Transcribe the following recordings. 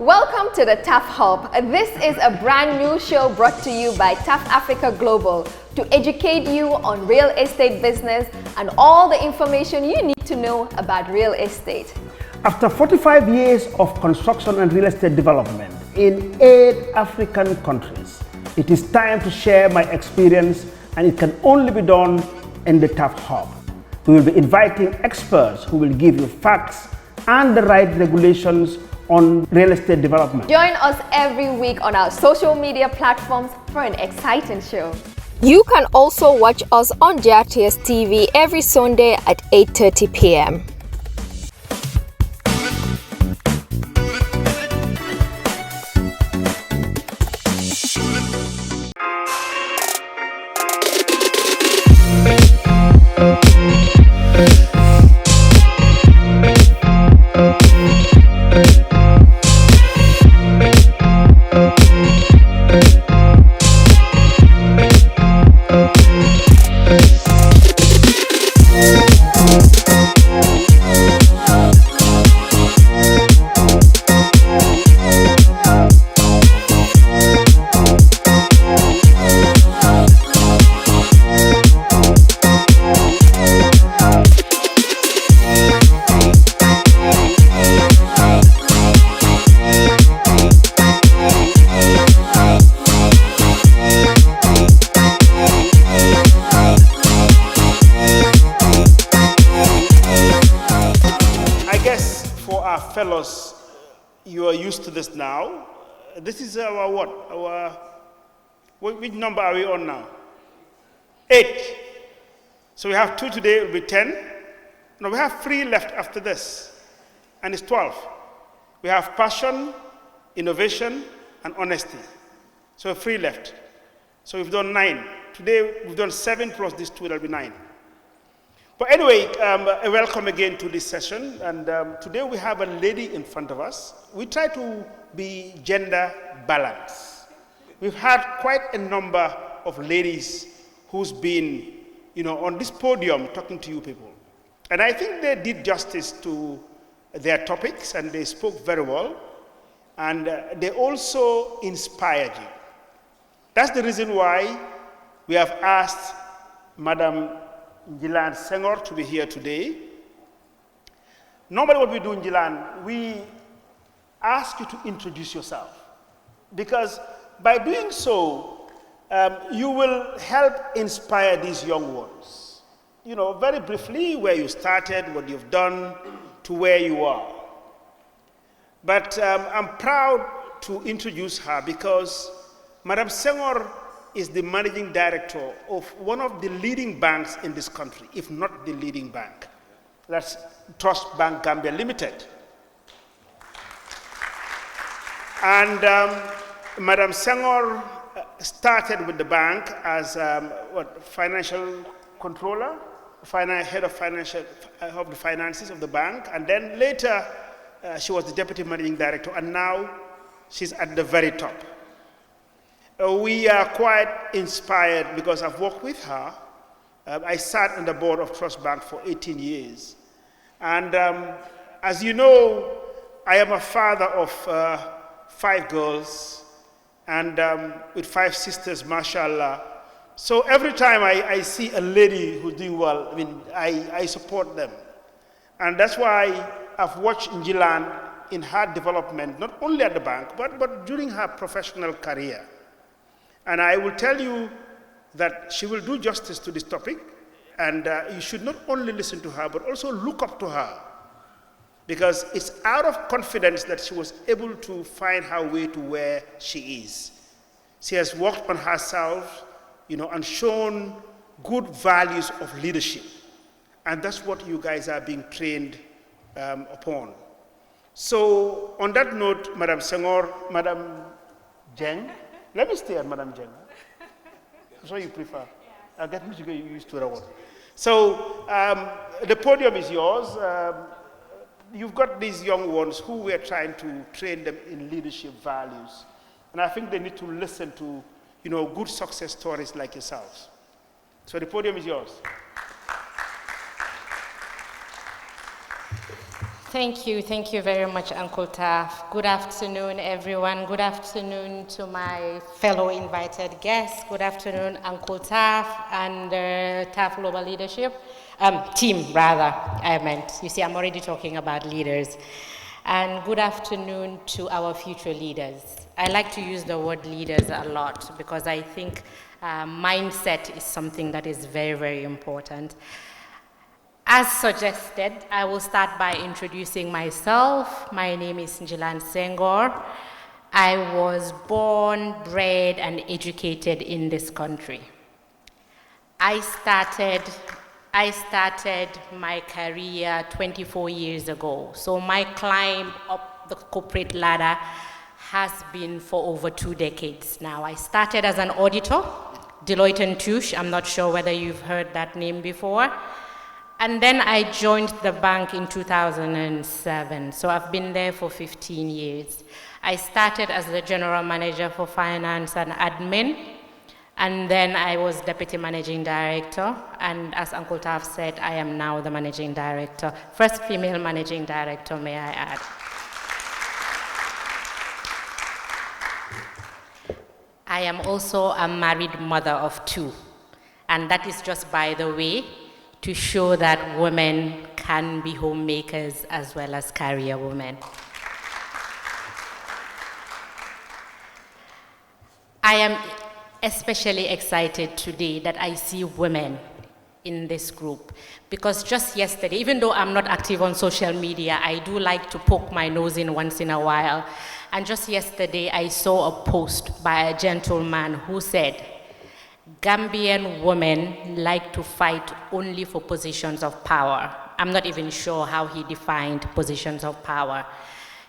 Welcome to the TAF Hub. This is a brand new show brought to you by TAF Africa Global to educate you on real estate business and all the information you need to know about real estate. After 45 years of construction and real estate development in 8 African countries, it is time to share my experience, and it can only be done in the TAF Hub. We will be inviting experts who will give you facts and the right regulations on real estate development. Join us every week on our social media platforms for an exciting show. You can also watch us on JRTS TV every Sunday at 8:30 p.m. Fellows, you are used to this now. This is our what? Which number are we on now? 8. So we have 2 today, it will be 10. No, we have 3 left after this, and it's 12. We have passion, innovation, and honesty. So 3 left. So we've done 9. Today we've done 7 plus these 2, that'll be 9. But anyway, welcome again to this session, and today we have a lady in front of us. We try to be gender balanced. We've had quite a number of ladies who's been, on this podium talking to you people. And I think they did justice to their topics, and they spoke very well, and they also inspired you. That's the reason why we have asked Madam Njilan Senghore to be here today. Normally what we do, Njilan, we ask you to introduce yourself, because by doing so, you will help inspire these young ones. Very briefly, where you started, what you've done, to where you are. But I'm proud to introduce her because Madam Senghore is the managing director of one of the leading banks in this country, if not the leading bank. That's Trust Bank Gambia Limited. And Madam Senghore started with the bank as financial controller, head of the finances of the bank, and then later she was the deputy managing director, and now she's at the very top. We are quite inspired because I've worked with her. I sat on the board of Trust Bank for 18 years. And as you know, I am a father of 5 girls and with 5 sisters, mashallah. So every time I see a lady who's doing well, I support them. And that's why I've watched Njilan in her development, not only at the bank, but during her professional career. And I will tell you that she will do justice to this topic, and you should not only listen to her, but also look up to her, because it's out of confidence that she was able to find her way to where she is. She has worked on herself, and shown good values of leadership, and that's what you guys are being trained upon. So on that note, Madam Senghore, Madam Jeng, let me stay at Madam Jeng. I'm sure you prefer. Yeah. I'll get me to get used to that one. So the podium is yours. You've got these young ones who we're trying to train them in leadership values. And I think they need to listen to, good success stories like yourselves. So the podium is yours. Thank you very much, Uncle TAF. Good afternoon, everyone. Good afternoon to my fellow invited guests. Good afternoon, Uncle TAF and TAF Global Leadership, team rather, I meant. You see, I'm already talking about leaders. And good afternoon to our future leaders. I like to use the word leaders a lot because I think mindset is something that is very, very important. As suggested, I will start by introducing myself. My name is Njilan Senghore. I was born, bred, and educated in this country. I started my career 24 years ago. So my climb up the corporate ladder has been for over 2 decades now. I started as an auditor, Deloitte & Touche. I'm not sure whether you've heard that name before. And then I joined the bank in 2007, so I've been there for 15 years. I started as the general manager for finance and admin, and then I was deputy managing director, and as Uncle Taf said, I am now the managing director. First female managing director, may I add. I am also a married mother of 2, and that is just by the way, to show that women can be homemakers as well as career women. I am especially excited today that I see women in this group because just yesterday, even though I'm not active on social media, I do like to poke my nose in once in a while. And just yesterday, I saw a post by a gentleman who said, Gambian women like to fight only for positions of power. I'm not even sure how he defined positions of power.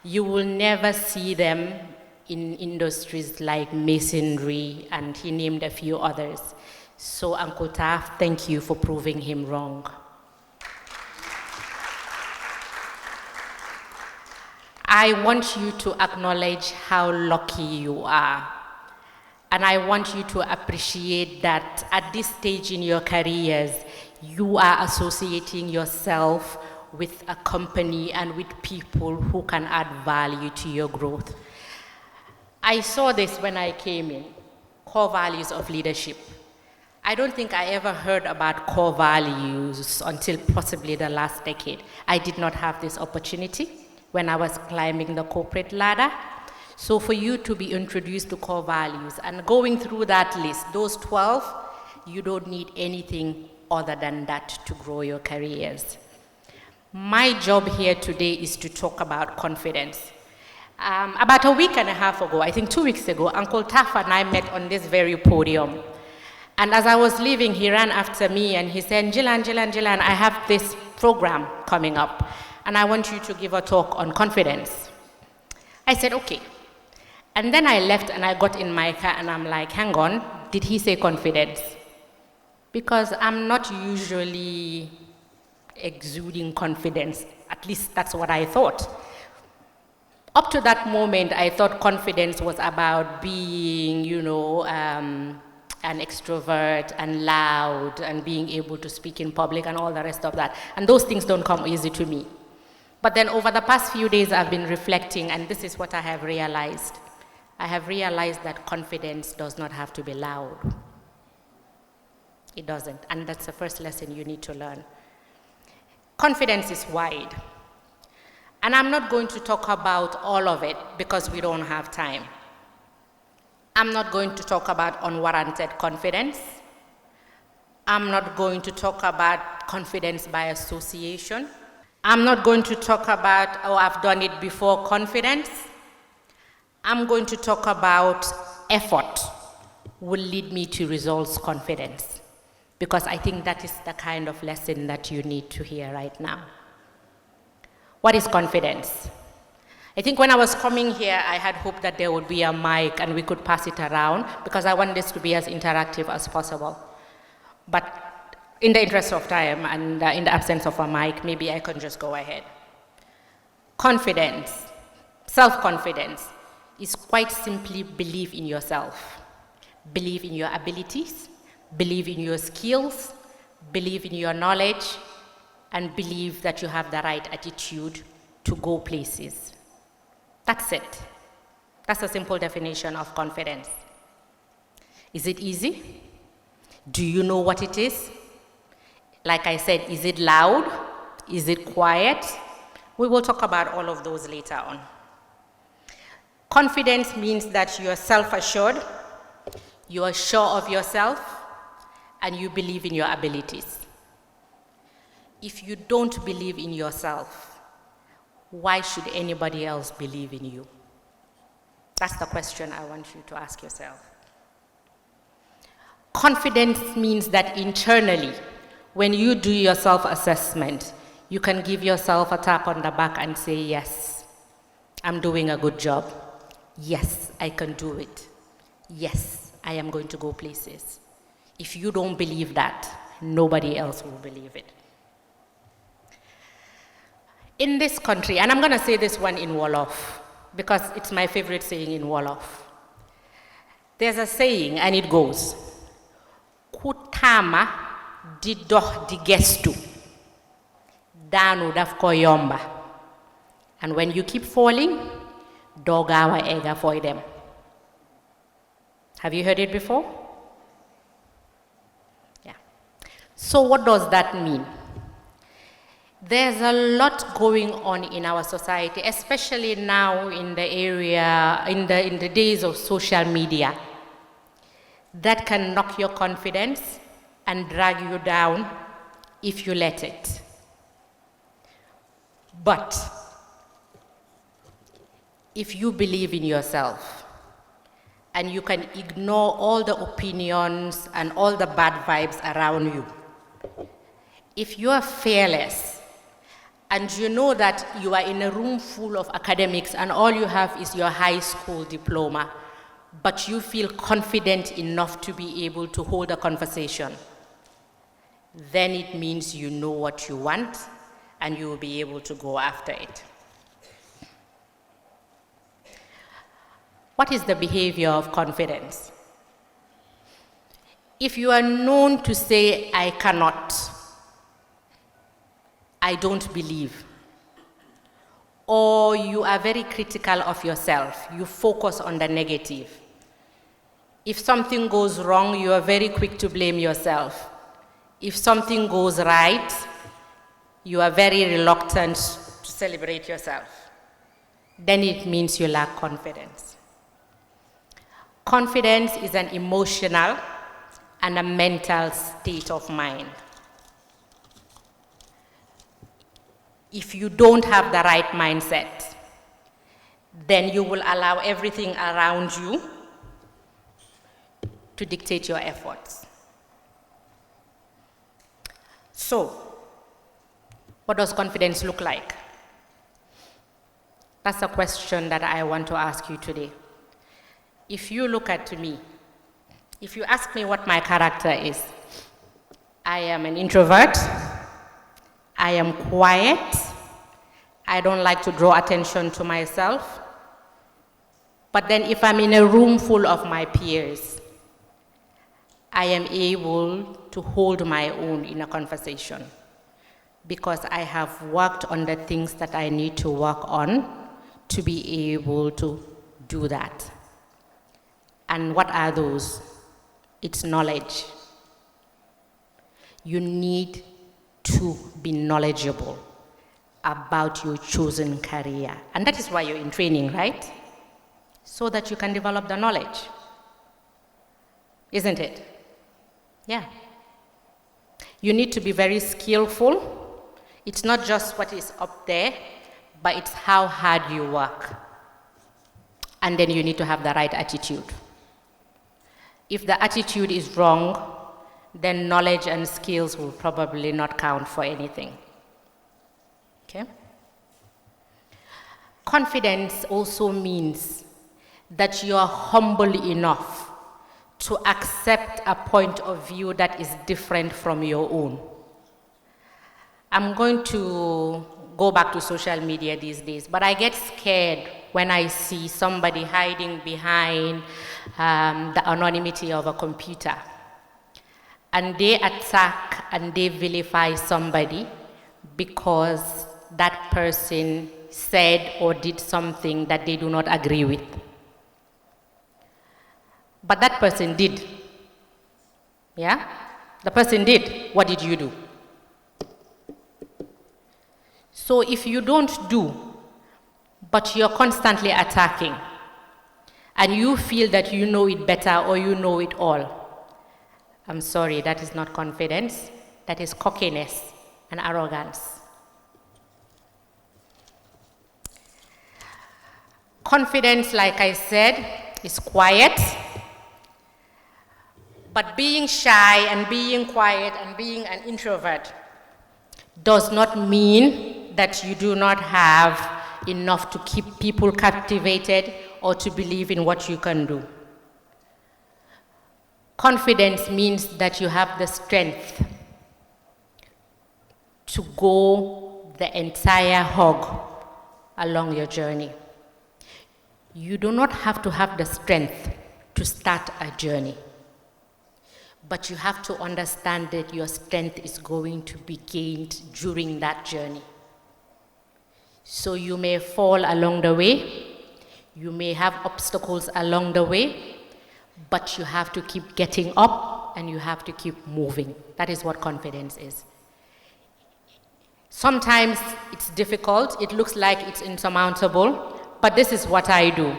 You will never see them in industries like masonry, and he named a few others. So Uncle Taf, thank you for proving him wrong. I want you to acknowledge how lucky you are. And I want you to appreciate that at this stage in your careers, you are associating yourself with a company and with people who can add value to your growth. I saw this when I came in, core values of leadership. I don't think I ever heard about core values until possibly the last decade. I did not have this opportunity when I was climbing the corporate ladder. So for you to be introduced to core values and going through that list, those 12, you don't need anything other than that to grow your careers. My job here today is to talk about confidence. About a week and a half ago, I think 2 weeks ago, Uncle Taf and I met on this very podium. And as I was leaving, he ran after me and he said, Njilan, I have this program coming up and I want you to give a talk on confidence. I said, okay. And then I left and I got in my car and I'm like, hang on, did he say confidence? Because I'm not usually exuding confidence, at least that's what I thought. Up to that moment, I thought confidence was about being, an extrovert and loud and being able to speak in public and all the rest of that. And those things don't come easy to me. But then over the past few days, I've been reflecting, and this is what I have realized. I have realized that confidence does not have to be loud. It doesn't, and that's the first lesson you need to learn. Confidence is wide. And I'm not going to talk about all of it because we don't have time. I'm not going to talk about unwarranted confidence. I'm not going to talk about confidence by association. I'm not going to talk about, I've done it before confidence. I'm going to talk about effort will lead me to results confidence, because I think that is the kind of lesson that you need to hear right now. What is confidence? I think when I was coming here, I had hoped that there would be a mic and we could pass it around because I want this to be as interactive as possible. But in the interest of time and in the absence of a mic, maybe I can just go ahead. Confidence, self-confidence, is quite simply believe in yourself. Believe in your abilities, believe in your skills, believe in your knowledge, and believe that you have the right attitude to go places. That's it. That's a simple definition of confidence. Is it easy? Do you know what it is? Like I said, is it loud? Is it quiet? We will talk about all of those later on. Confidence means that you are self-assured, you are sure of yourself, and you believe in your abilities. If you don't believe in yourself, why should anybody else believe in you? That's the question I want you to ask yourself. Confidence means that internally, when you do your self-assessment, you can give yourself a tap on the back and say, yes, I'm doing a good job. Yes, I can do it. Yes, I am going to go places. If you don't believe that, nobody else will believe it. In this country, and I'm going to say this one in Wolof, because it's my favorite saying in Wolof. There's a saying, and it goes, Kutama di doh di gestu, danu daf ko yomba. And when you keep falling, dogawa ega for them. Have you heard it before? Yeah. So what does that mean? There's a lot going on in our society, especially now in the area, in the days of social media, that can knock your confidence and drag you down if you let it. But if you believe in yourself and you can ignore all the opinions and all the bad vibes around you, if you are fearless and you know that you are in a room full of academics and all you have is your high school diploma, but you feel confident enough to be able to hold a conversation, then it means you know what you want and you will be able to go after it. What is the behavior of confidence? If you are known to say, I cannot, I don't believe, or you are very critical of yourself, you focus on the negative. If something goes wrong, you are very quick to blame yourself. If something goes right, you are very reluctant to celebrate yourself. Then it means you lack confidence. Confidence is an emotional and a mental state of mind. If you don't have the right mindset, then you will allow everything around you to dictate your efforts. So, what does confidence look like? That's a question that I want to ask you today. If you look at me, if you ask me what my character is, I am an introvert, I am quiet, I don't like to draw attention to myself, but then if I'm in a room full of my peers, I am able to hold my own in a conversation because I have worked on the things that I need to work on to be able to do that. And what are those? It's knowledge. You need to be knowledgeable about your chosen career. And that is why you're in training, right? So that you can develop the knowledge. Isn't it? Yeah. You need to be very skillful. It's not just what is up there, but it's how hard you work. And then you need to have the right attitude. If the attitude is wrong, then knowledge and skills will probably not count for anything. Okay? Confidence also means that you are humble enough to accept a point of view that is different from your own. I'm going to go back to social media these days, but I get scared when I see somebody hiding behind the anonymity of a computer. And they attack and they vilify somebody because that person said or did something that they do not agree with. But that person did. Yeah? The person did. What did you do? So if you don't do, but you're constantly attacking, and you feel that you know it better or you know it all, I'm sorry, that is not confidence. That is cockiness and arrogance. Confidence, like I said, is quiet. But being shy and being quiet and being an introvert does not mean that you do not have enough to keep people captivated or to believe in what you can do. Confidence means that you have the strength to go the entire hog along your journey. You do not have to have the strength to start a journey, but you have to understand that your strength is going to be gained during that journey. So you may fall along the way, you may have obstacles along the way, but you have to keep getting up and you have to keep moving. That is what confidence is. Sometimes it's difficult, it looks like it's insurmountable, but this is what I do.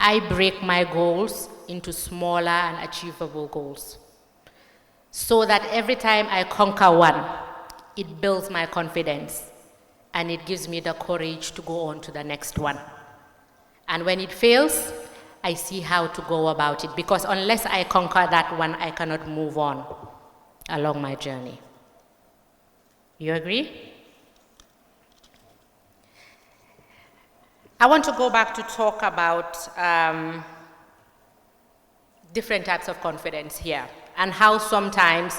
I break my goals into smaller and achievable goals, so that every time I conquer one, it builds my confidence and it gives me the courage to go on to the next one. And when it fails, I see how to go about it, because unless I conquer that one, I cannot move on along my journey. You agree? I want to go back to talk about different types of confidence here, and how sometimes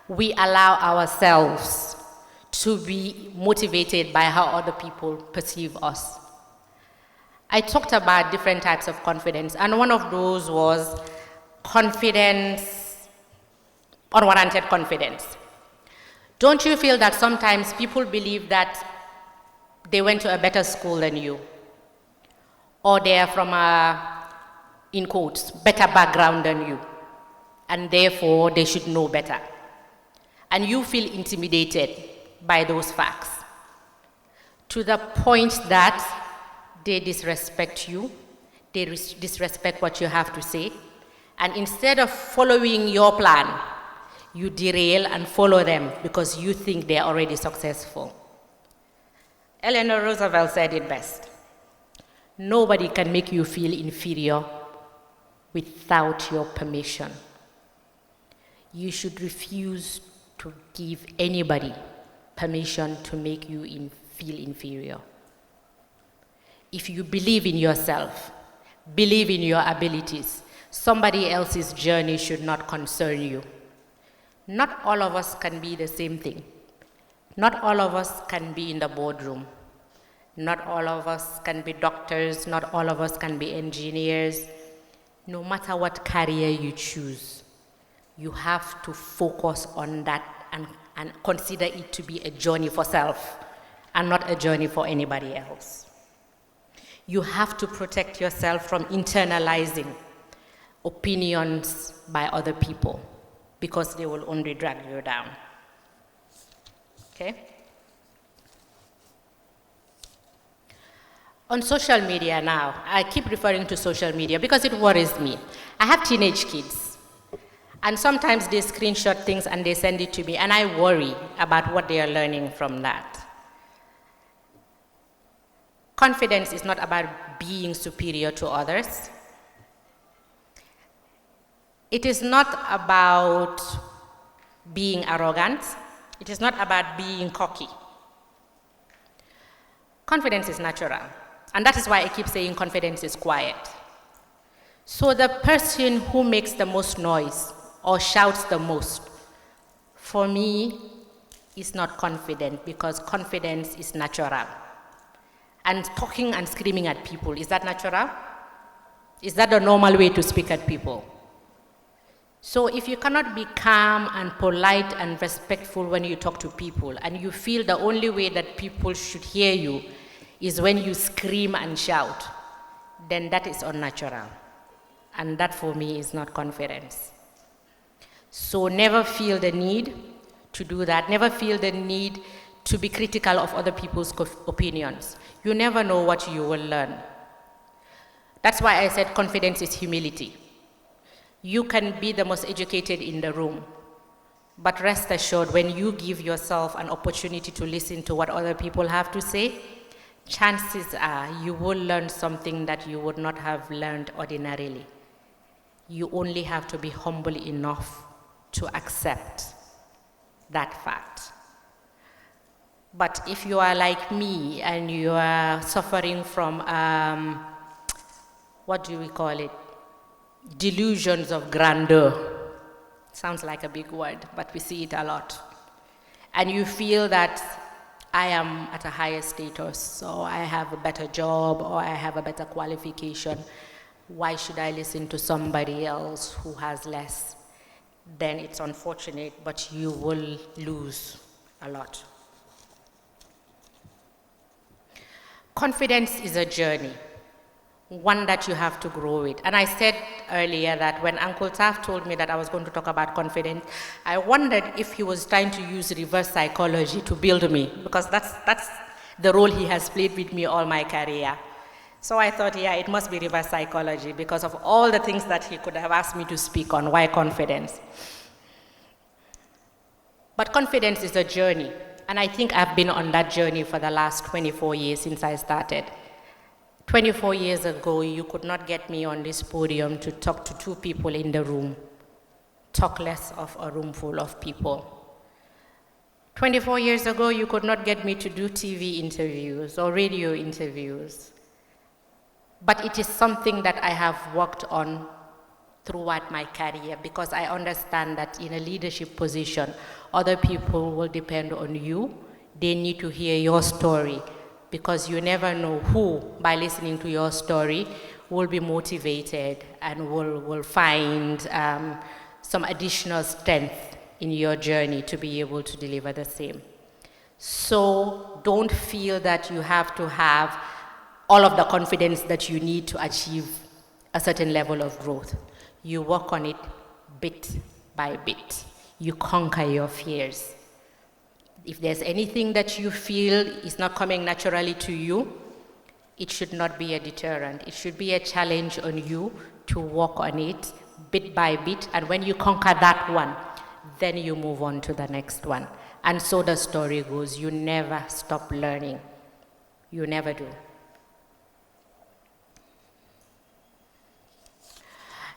we allow ourselves to be motivated by how other people perceive us. I talked about different types of confidence, and one of those was confidence, unwarranted confidence. Don't you feel that sometimes people believe that they went to a better school than you, or they are from a, in quotes, better background than you, and therefore they should know better? And you feel intimidated by those facts, to the point that they disrespect you, they disrespect what you have to say, and instead of following your plan, you derail and follow them because you think they're already successful. Eleanor Roosevelt said it best: nobody can make you feel inferior without your permission. You should refuse to give anybody permission to make you feel inferior. If you believe in yourself, believe in your abilities, somebody else's journey should not concern you. Not all of us can be the same thing. Not all of us can be in the boardroom. Not all of us can be doctors. Not all of us can be engineers. No matter what career you choose, you have to focus on that and consider it to be a journey for self and not a journey for anybody else. You have to protect yourself from internalizing opinions by other people, because they will only drag you down. Okay? On social media now, I keep referring to social media because it worries me. I have teenage kids, and sometimes they screenshot things and they send it to me, and I worry about what they are learning from that. Confidence is not about being superior to others. It is not about being arrogant. It is not about being cocky. Confidence is natural, and that is why I keep saying confidence is quiet. So the person who makes the most noise or shouts the most, for me, is not confident, because confidence is natural. And talking and screaming at people, is that natural? Is that the normal way to speak at people? So if you cannot be calm and polite and respectful when you talk to people, and you feel the only way that people should hear you is when you scream and shout, then that is unnatural. And that for me is not confidence. So never feel the need to do that. Never feel the need to be critical of other people's opinions. You never know what you will learn. That's why I said confidence is humility. You can be the most educated in the room, but rest assured, when you give yourself an opportunity to listen to what other people have to say, chances are you will learn something that you would not have learned ordinarily. You only have to be humble enough to accept that fact. But if you are like me and you are suffering from, what do we call it? Delusions of grandeur. Sounds like a big word, but we see it a lot. And you feel that I am at a higher status, or I have a better job, or I have a better qualification. Why should I listen to somebody else who has less? Then it's unfortunate, but you will lose a lot. Confidence is a journey, one that you have to grow with. And I said earlier that when Uncle TAF told me that I was going to talk about confidence, I wondered if he was trying to use reverse psychology to build me, because that's the role he has played with me all my career. So I thought, yeah, it must be reverse psychology because of all the things that he could have asked me to speak on. Why confidence? But confidence is a journey. And I think I've been on that journey for the last 24 years since I started. 24 years ago, you could not get me on this podium to talk to 2 people in the room, talk less of a room full of people. 24 years ago, you could not get me to do TV interviews or radio interviews. But it is something that I have worked on throughout my career, because I understand that in a leadership position, other people will depend on you. They need to hear your story, because you never know who, by listening to your story, will be motivated and will find some additional strength in your journey to be able to deliver the same. So don't feel that you have to have all of the confidence that you need to achieve a certain level of growth. You work on it bit by bit. You conquer your fears. If there's anything that you feel is not coming naturally to you, it should not be a deterrent. It should be a challenge on you to work on it bit by bit. And when you conquer that one, then you move on to the next one. And so the story goes. You never stop learning. You never do.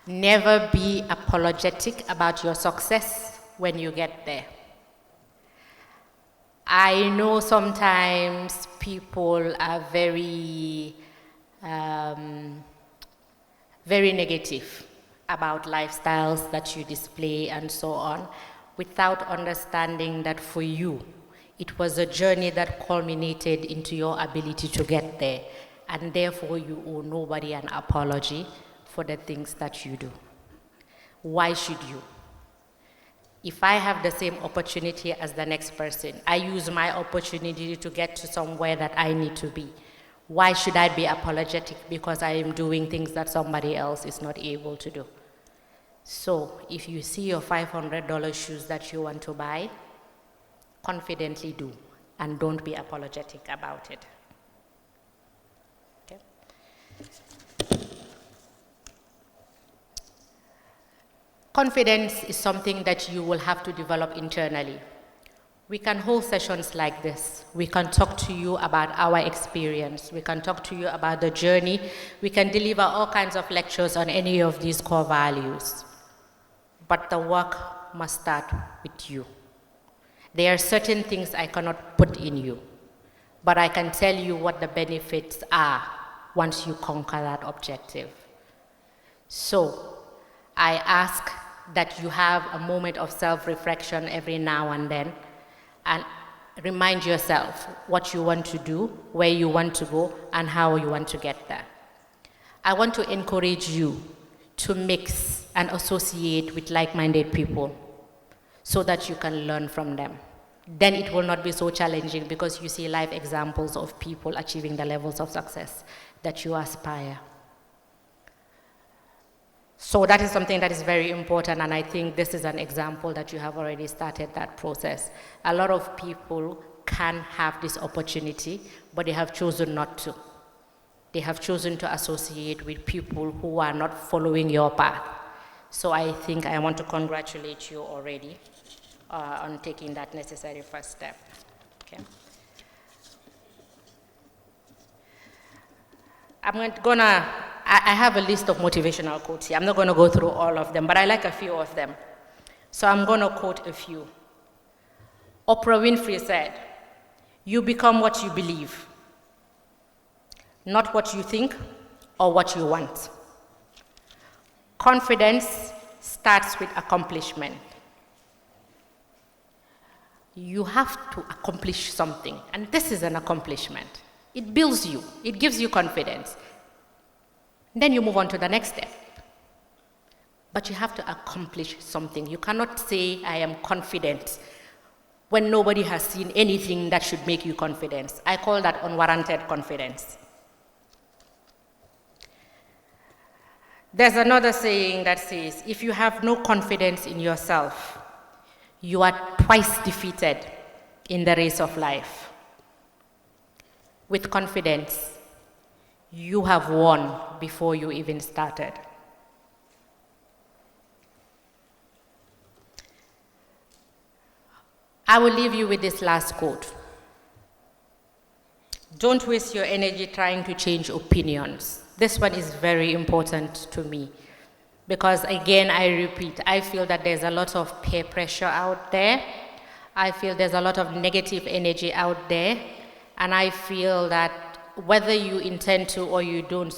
Never be apologetic about your success when you get there. I know sometimes people are very negative about lifestyles that you display and so on, without understanding that for you, it was a journey that culminated into your ability to get there, and therefore you owe nobody an apology for the things that you do. Why should you? If I have the same opportunity as the next person, I use my opportunity to get to somewhere that I need to be. Why should I be apologetic because I am doing things that somebody else is not able to do? So if you see your $500 shoes that you want to buy, confidently do, and don't be apologetic about it. Okay? Confidence is something that you will have to develop internally. We can hold sessions like this. We can talk to you about our experience. We can talk to you about the journey. We can deliver all kinds of lectures on any of these core values. But the work must start with you. There are certain things I cannot put in you, but I can tell you what the benefits are once you conquer that objective. So I ask that you have a moment of self-reflection every now and then, and remind yourself what you want to do, where you want to go, and how you want to get there. I want to encourage you to mix and associate with like-minded people so that you can learn from them. then it will not be so challenging because you see live examples of people achieving the levels of success that you aspire. So that is something that is very important, and I think this is an example that you have already started that process. A lot of people can have this opportunity, but they have chosen not to. They have chosen to associate with people who are not following your path. So I think I want to congratulate you already on taking that necessary first step. Okay. I have a list of motivational quotes here. I'm not going to go through all of them, but I like a few of them. So I'm going to quote a few. Oprah Winfrey said, "You become what you believe, not what you think or what you want. Confidence starts with accomplishment." You have to accomplish something, and this is an accomplishment. It builds you, it gives you confidence. Then you move on to the next step. But you have to accomplish something. You cannot say, "I am confident," when nobody has seen anything that should make you confident. I call that unwarranted confidence. There's another saying that says, if you have no confidence in yourself, you are twice defeated in the race of life. With confidence, you have won before you even started. I will leave you with this last quote. Don't waste your energy trying to change opinions. This one is very important to me because, again, I repeat, I feel that there's a lot of peer pressure out there. I feel there's a lot of negative energy out there, and I feel that whether you intend to or you don't,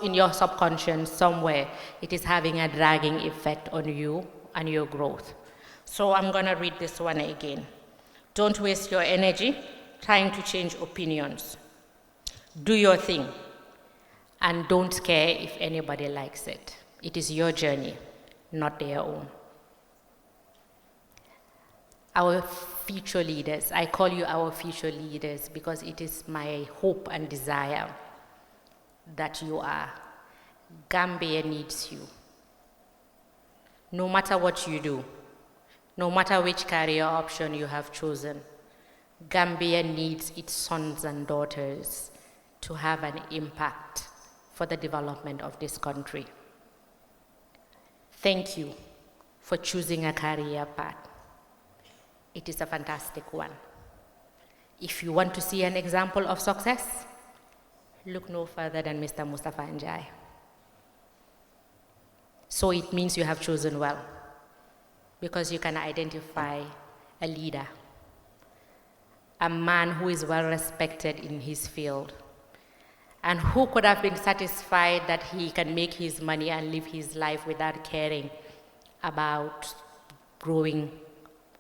in your subconscious somewhere, it is having a dragging effect on you and your growth. So I'm going to read this one again. Don't waste your energy trying to change opinions. Do your thing, and don't care if anybody likes it. It is your journey, not their own. Our future leaders, I call you our future leaders because it is my hope and desire that you are. Gambia needs you. No matter what you do, no matter which career option you have chosen, Gambia needs its sons and daughters to have an impact for the development of this country. Thank you for choosing a career path. It is a fantastic one. If you want to see an example of success, look no further than Mr. Mustafa Njai. So it means you have chosen well, because you can identify a leader, a man who is well respected in his field, and who could have been satisfied that he can make his money and live his life without caring about growing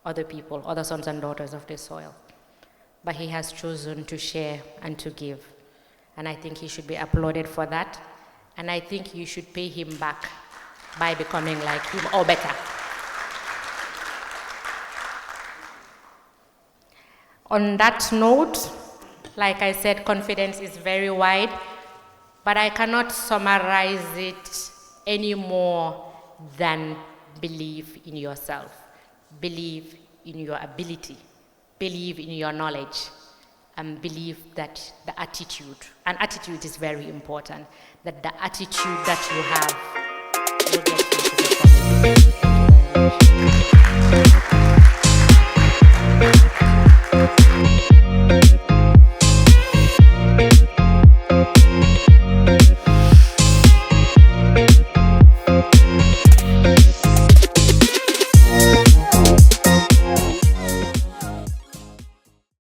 other people, other sons and daughters of this soil. But he has chosen to share and to give. And I think he should be applauded for that. And I think you should pay him back by becoming like him or better. On that note, like I said, confidence is very wide, but I cannot summarize it any more than believe in yourself. Believe in your ability, believe in your knowledge, and believe that the attitude, and attitude is very important, that the attitude that you have will get you to the top. Thank you very much.